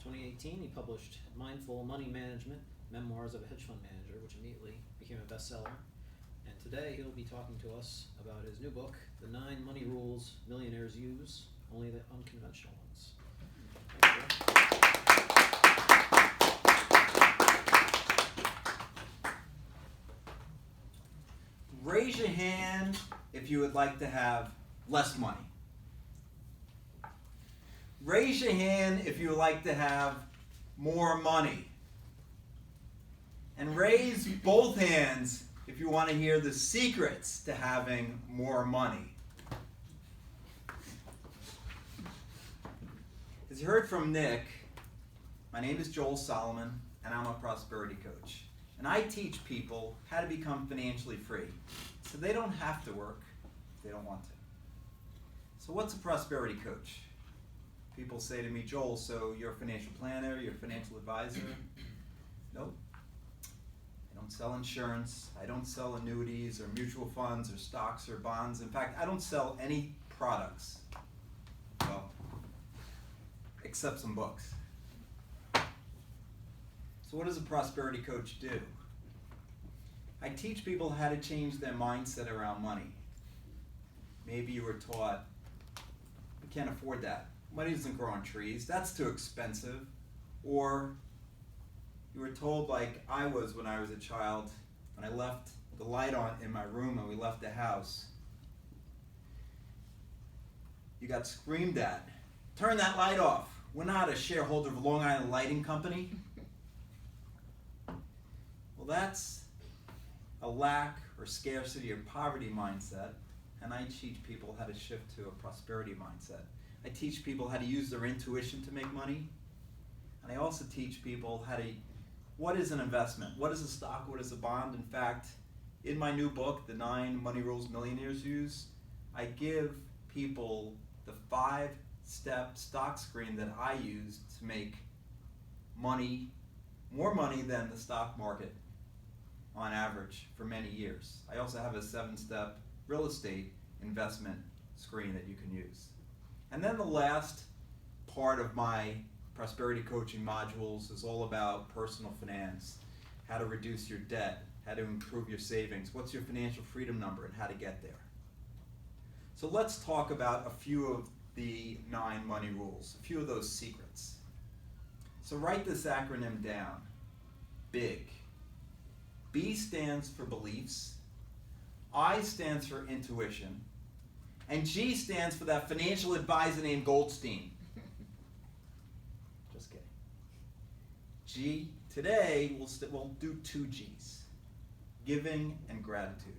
2018, he published Mindful Money Management, Memoirs of a Hedge Fund Manager, which immediately became a bestseller. And today he'll be talking to us about his new book, The 9 Money Rules Millionaires Use, Only the Unconventional Ones. Thank you. Raise your hand if you would like to have less money. Raise your hand if you would like to have more money. And raise both hands if you want to hear the secrets to having more money. As you heard from Nick, my name is Joel Solomon, and I'm a prosperity coach. And I teach people how to become financially free, so they don't have to work if they don't want to. So what's a prosperity coach? People say to me, Joel, so you're a financial planner, you're a financial advisor? Nope. I don't sell insurance, I don't sell annuities or mutual funds or stocks or bonds. In fact, I don't sell any products, well, except some books. So what does a prosperity coach do? I teach people how to change their mindset around money. Maybe you were taught, we can't afford that. Money doesn't grow on trees. That's too expensive. Or you were told, like I was when I was a child, when I left the light on in my room and we left the house, you got screamed at. Turn that light off. We're not a shareholder of Long Island Lighting Company. Well, that's a lack or scarcity or poverty mindset, and I teach people how to shift to a prosperity mindset. I teach people how to use their intuition to make money, and I also teach people how to, what is an investment? What is a stock? What is a bond? In fact, in my new book, The 9 Money Rules Millionaires Use, I give people the 5-step stock screen that I use to make money, more money than the stock market on average for many years. I also have a 7-step real estate investment screen that you can use. And then the last part of my prosperity coaching modules is all about personal finance, how to reduce your debt, how to improve your savings, what's your financial freedom number, and how to get there. So let's talk about a few of the 9 money rules, a few of those secrets. So write this acronym down. BIG. B stands for beliefs, I stands for intuition, and G stands for that financial advisor named Goldstein. Just kidding. G, today we'll do 2 G's, giving and gratitude.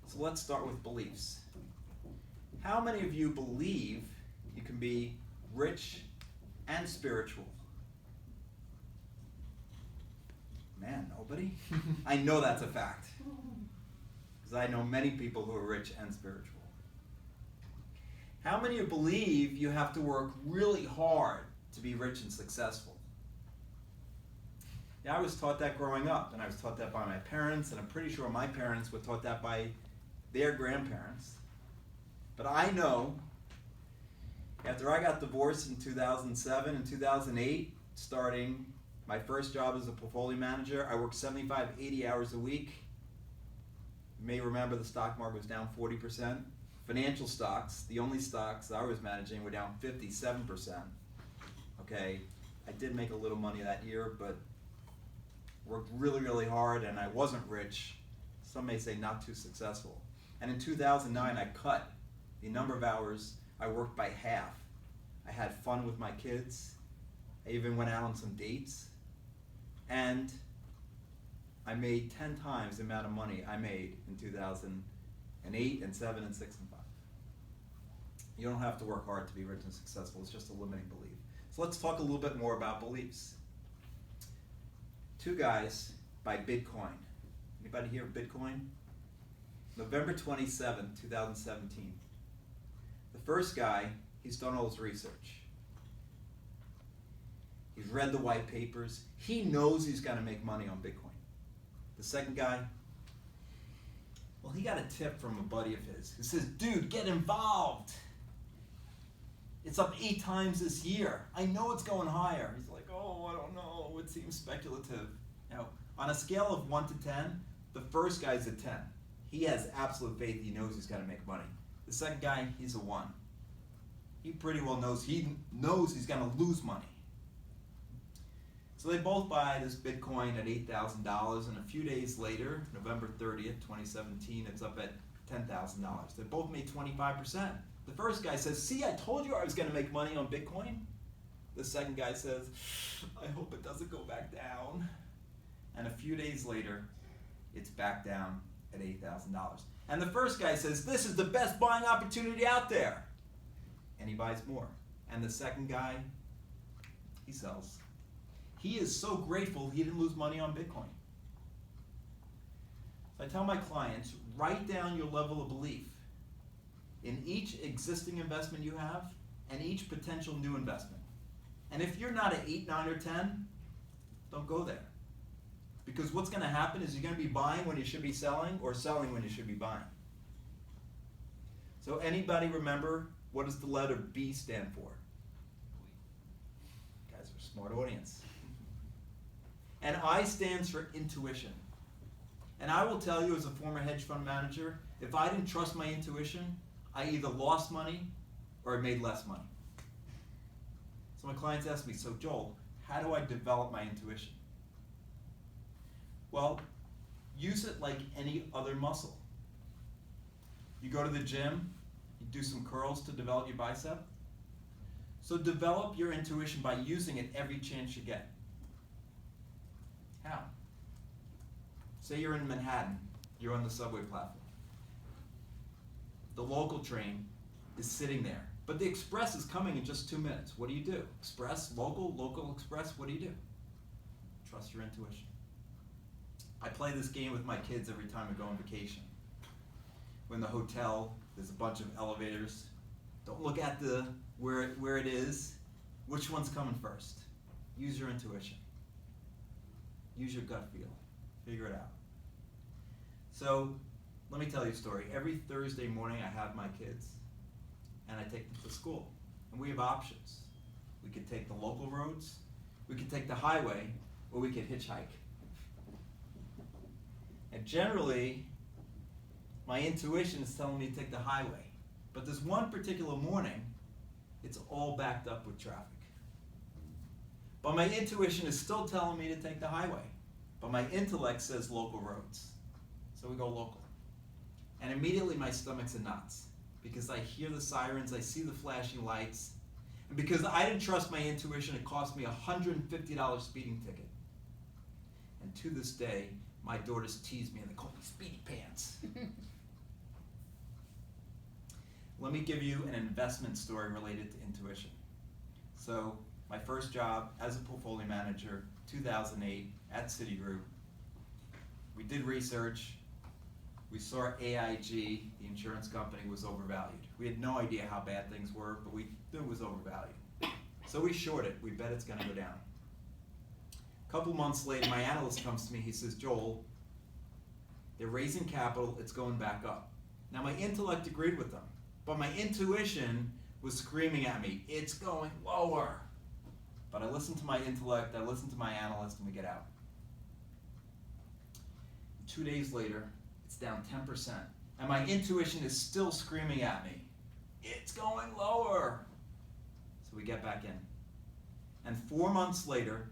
So let's start with beliefs. How many of you believe you can be rich and spiritual? Man, nobody? I know that's a fact, because I know many people who are rich and spiritual. How many of you believe you have to work really hard to be rich and successful? Yeah, I was taught that growing up, and I was taught that by my parents, and I'm pretty sure my parents were taught that by their grandparents. But I know, after I got divorced in 2007 and 2008, starting my first job as a portfolio manager, I worked 75, 80 hours a week. You may remember the stock market was down 40%. Financial stocks, the only stocks I was managing, were down 57%. Okay, I did make a little money that year, but worked really, really hard, and I wasn't rich. Some may say not too successful. And in 2009, I cut the number of hours I worked by half. I had fun with my kids. I even went out on some dates. And I made 10 times the amount of money I made in 2008 and 7 and 6 and 5. You don't have to work hard to be rich and successful. It's just a limiting belief. So let's talk a little bit more about beliefs. 2 guys buy Bitcoin. Anybody hear of Bitcoin? November 27, 2017. The first guy, he's done all his research. He's read the white papers. He knows he's got to make money on Bitcoin. The second guy, well, he got a tip from a buddy of his who says, dude, get involved. It's up 8 times this year. I know it's going higher. He's like, oh, I don't know. It seems speculative. Now, on a scale of 1 to 10, the first guy's a 10. He has absolute faith. He knows he's got to make money. The second guy, he's a 1. He pretty well knows he's going to lose money. So they both buy this Bitcoin at $8,000, and a few days later, November 30th, 2017, it's up at $10,000. They both made 25%. The first guy says, see, I told you I was going to make money on Bitcoin. The second guy says, I hope it doesn't go back down. And a few days later, it's back down at $8,000. And the first guy says, this is the best buying opportunity out there. And he buys more. And the second guy, he sells. He is so grateful he didn't lose money on Bitcoin. So I tell my clients, write down your level of belief in each existing investment you have and each potential new investment. And if you're not at 8, 9, or 10, don't go there. Because what's going to happen is you're going to be buying when you should be selling, or selling when you should be buying. So anybody remember, what does the letter B stand for? You guys are a smart audience. And I stands for intuition. And I will tell you, as a former hedge fund manager, if I didn't trust my intuition, I either lost money or I made less money. So my clients ask me, so Joel, how do I develop my intuition? Well, use it like any other muscle. You go to the gym, you do some curls to develop your bicep. So develop your intuition by using it every chance you get. How? Say you're in Manhattan, you're on the subway platform. The local train is sitting there, but the express is coming in just 2 minutes. What do? Express, local express, what do? Trust your intuition. I play this game with my kids every time I go on vacation. When the hotel, there's a bunch of elevators. Don't look at where it is. Which one's coming first? Use your intuition. Use your gut feel. Figure it out. So, let me tell you a story. Every Thursday morning I have my kids and I take them to school. And we have options. We could take the local roads, we could take the highway, or we could hitchhike. And generally, my intuition is telling me to take the highway. But this one particular morning, it's all backed up with traffic. But my intuition is still telling me to take the highway. But my intellect says local roads. So we go local. And immediately my stomach's in knots. Because I hear the sirens, I see the flashing lights. And because I didn't trust my intuition, it cost me a $150 speeding ticket. And to this day, my daughters tease me and they call me Speedy Pants. Let me give you an investment story related to intuition. So, my first job as a portfolio manager, 2008, at Citigroup. We did research. We saw AIG, the insurance company, was overvalued. We had no idea how bad things were, but we knew it was overvalued. So we short it. We bet it's going to go down. A couple months later, my analyst comes to me. He says, Joel, they're raising capital. It's going back up. Now, my intellect agreed with them, but my intuition was screaming at me, it's going lower. But I listened to my intellect, I listened to my analyst, and we get out. 2 days later, it's down 10%. And my intuition is still screaming at me, it's going lower. So we get back in. And 4 months later,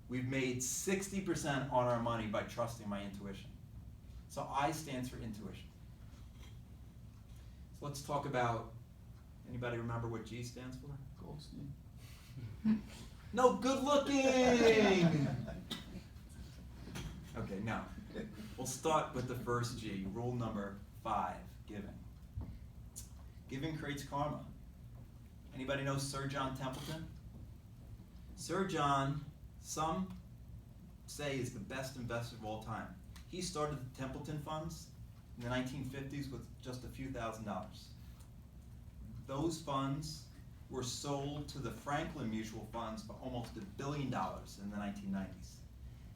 we've made 60% on our money by trusting my intuition. So I stands for intuition. So let's talk about, anybody remember what G stands for? Goldstein. No, good looking! Okay, now, we'll start with the first G, rule number 5, giving. Giving creates karma. Anybody know Sir John Templeton? Sir John, some say, is the best investor of all time. He started the Templeton funds in the 1950s with just a few $1,000s. Those funds were sold to the Franklin Mutual Funds for almost $1 billion in the 1990s.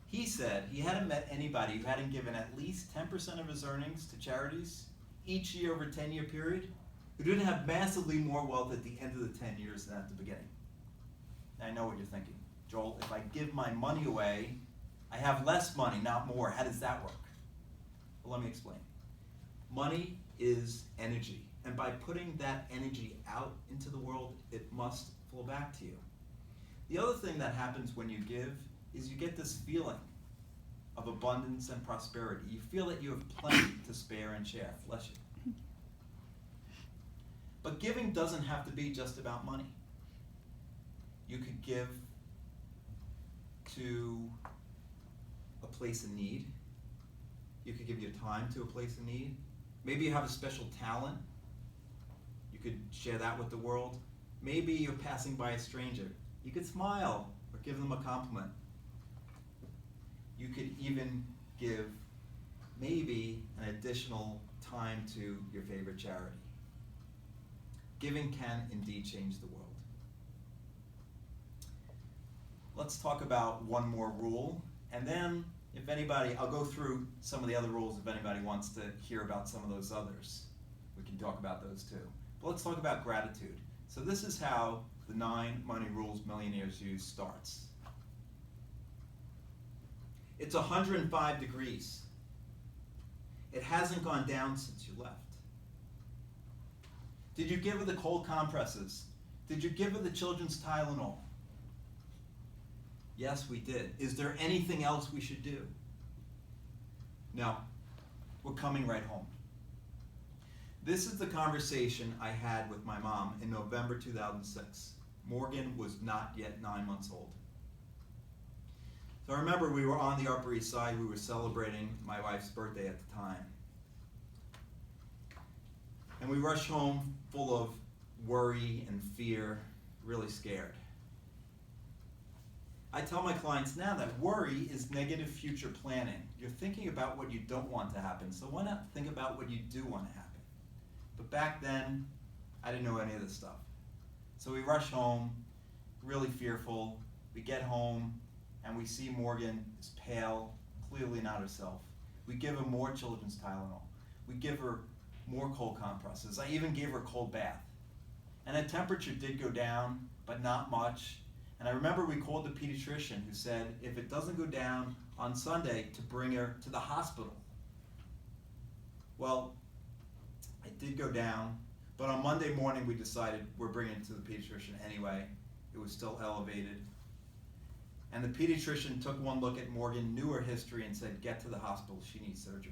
He said he hadn't met anybody who hadn't given at least 10% of his earnings to charities each year over a 10-year period who didn't have massively more wealth at the end of the 10 years than at the beginning. I know what you're thinking. Joel, if I give my money away, I have less money, not more. How does that work? Well, let me explain. Money is energy. And by putting that energy out into the world, it must flow back to you. The other thing that happens when you give is you get this feeling of abundance and prosperity. You feel that you have plenty to spare and share. Bless you. But giving doesn't have to be just about money. You could give to a place in need. You could give your time to a place in need. Maybe you have a special talent. You could share that with the world. Maybe you're passing by a stranger. You could smile or give them a compliment. You could even give maybe an additional time to your favorite charity. Giving can indeed change the world. Let's talk about one more rule, and then if anybody, I'll go through some of the other rules if anybody wants to hear about some of those others. We can talk about those too. But let's talk about gratitude. So this is how the 9 money rules millionaires use starts. It's 105 degrees. It hasn't gone down since you left. Did you give her the cold compresses? Did you give her the children's Tylenol? Yes, we did. Is there anything else we should do? No. We're coming right home. This is the conversation I had with my mom in November 2006. Morgan was not yet 9 months old. So I remember we were on the Upper East Side. We were celebrating my wife's birthday at the time. And we rushed home full of worry and fear, really scared. I tell my clients now that worry is negative future planning. You're thinking about what you don't want to happen, so why not think about what you do want to happen? But back then, I didn't know any of this stuff. So we rush home, really fearful. We get home, and we see Morgan is pale, clearly not herself. We give her more children's Tylenol. We give her more cold compresses. I even gave her a cold bath. And the temperature did go down, but not much. And I remember we called the pediatrician who said if it doesn't go down on Sunday, to bring her to the hospital. Well, it did go down, but on Monday morning we decided we're bringing it to the pediatrician anyway. It was still elevated. And the pediatrician took one look at Morgan, knew her history, and said, get to the hospital, she needs surgery.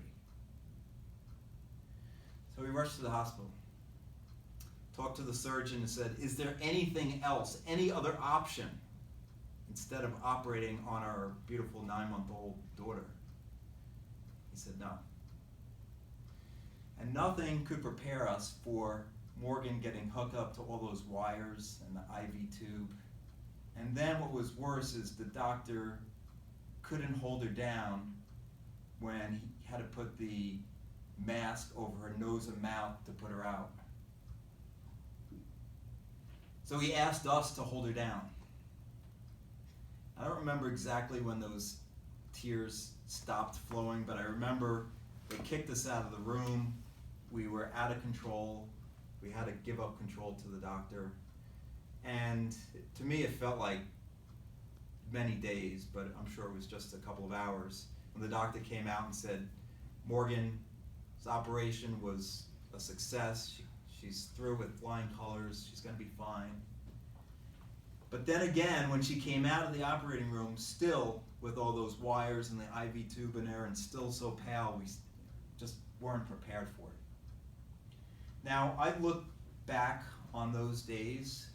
So we rushed to the hospital. Talked to the surgeon and said, is there anything else, any other option, instead of operating on our beautiful 9-month-old daughter? He said no. And nothing could prepare us for Morgan getting hooked up to all those wires and the IV tube. And then what was worse is the doctor couldn't hold her down when he had to put the mask over her nose and mouth to put her out. So he asked us to hold her down. I don't remember exactly when those tears stopped flowing, but I remember they kicked us out of the room. We were out of control. We had to give up control to the doctor. And to me, it felt like many days, but I'm sure it was just a couple of hours, when the doctor came out and said, Morgan's operation was a success. She's through with flying colors. She's going to be fine. But then again, when she came out of the operating room, still with all those wires and the IV tube in her and still so pale, we just weren't prepared for it. Now, I look back on those days,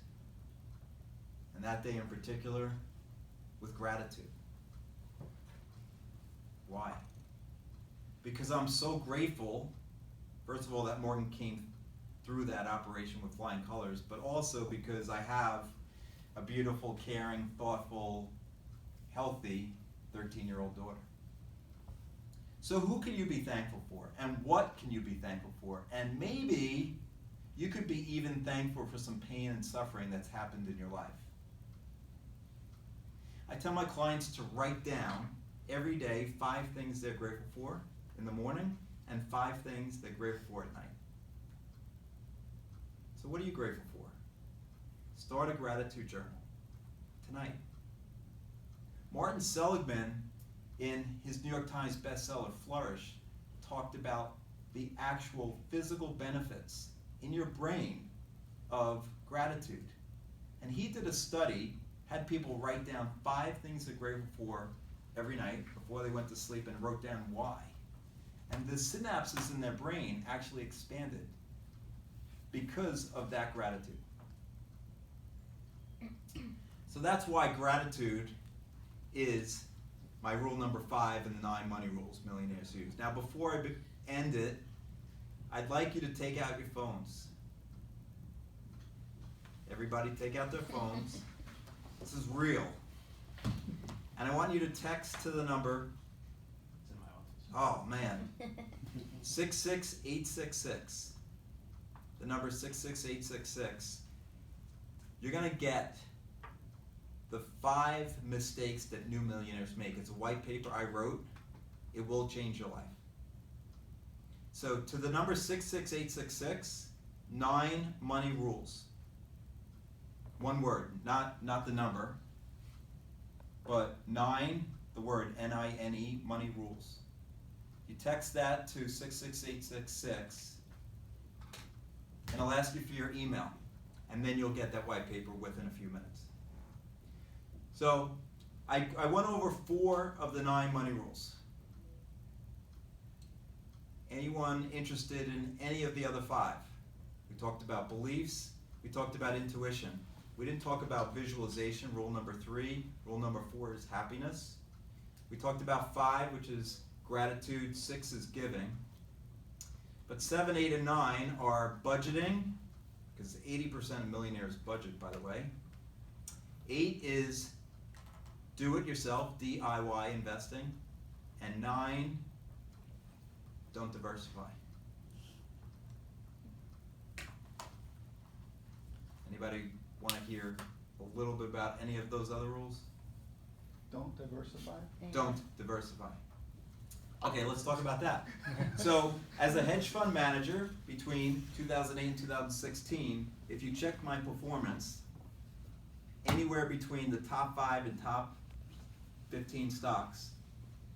and that day in particular, with gratitude. Why? Because I'm so grateful, first of all, that Morgan came through that operation with flying colors, but also because I have a beautiful, caring, thoughtful, healthy 13-year-old daughter. So who can you be thankful for? And what can you be thankful for? And maybe you could be even thankful for some pain and suffering that's happened in your life. I tell my clients to write down every day 5 things they're grateful for in the morning and 5 things they're grateful for at night. So what are you grateful for? Start a gratitude journal tonight. Martin Seligman, in his New York Times bestseller Flourish, talked about the actual physical benefits in your brain of gratitude. And he did a study, had people write down 5 things they're grateful for every night before they went to sleep, and wrote down why. And the synapses in their brain actually expanded because of that gratitude. So that's why gratitude is my rule number 5 in the 9 money rules millionaires use. Now, before I end it, I'd like you to take out your phones. Everybody take out their phones. This is real. And I want you to text to the number, It's in my office. oh man, 66866. The number 66866. You're going to get the 5 mistakes that new millionaires make. It's a white paper I wrote. It will change your life. So to the number 66866, 9 money rules. One word, not the number, but 9, the word, N-I-N-E, money rules. You text that to 66866, and it'll ask you for your email, and then you'll get that white paper within a few minutes. So I went over 4 of the 9 money rules. Anyone interested in any of the other 5? We talked about beliefs, we talked about intuition. We didn't talk about visualization, rule number 3. Rule number 4 is happiness. We talked about 5, which is gratitude. 6 is giving. But 7, 8, and 9 are budgeting, because 80% of millionaires budget, by the way. 8 is do it yourself, DIY investing. And 9, don't diversify. Anybody want to hear a little bit about any of those other rules? Don't diversify? Don't diversify. Okay, let's talk about that. So, as a hedge fund manager between 2008 and 2016, if you check my performance, anywhere between the top 5 and top 15 stocks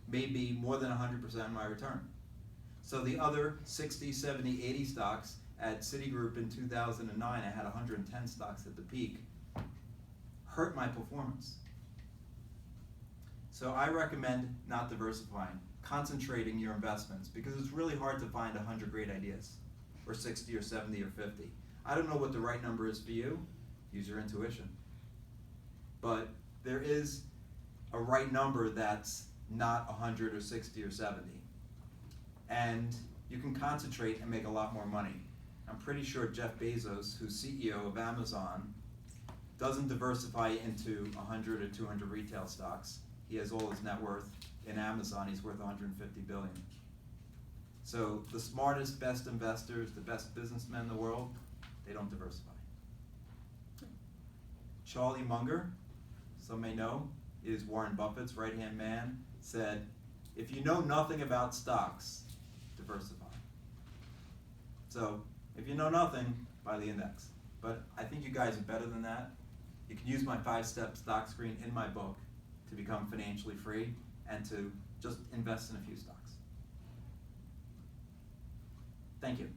may be more than 100% of my return. So the other 60, 70, 80 stocks at Citigroup in 2009, I had 110 stocks at the peak, hurt my performance. So I recommend not diversifying, concentrating your investments, because it's really hard to find 100 great ideas, or 60 or 70 or 50. I don't know what the right number is for you. Use your intuition. But there is a right number that's not 100 or 60 or 70. And you can concentrate and make a lot more money. I'm pretty sure Jeff Bezos, who's CEO of Amazon, doesn't diversify into 100 or 200 retail stocks. He has all his net worth in Amazon. He's worth 150 billion. So the smartest, best investors, the best businessmen in the world, they don't diversify. Charlie Munger, some may know, is Warren Buffett's right-hand man, said, if you know nothing about stocks, diversify. So if you know nothing, buy the index. But I think you guys are better than that. You can use my 5-step stock screen in my book to become financially free and to just invest in a few stocks. Thank you.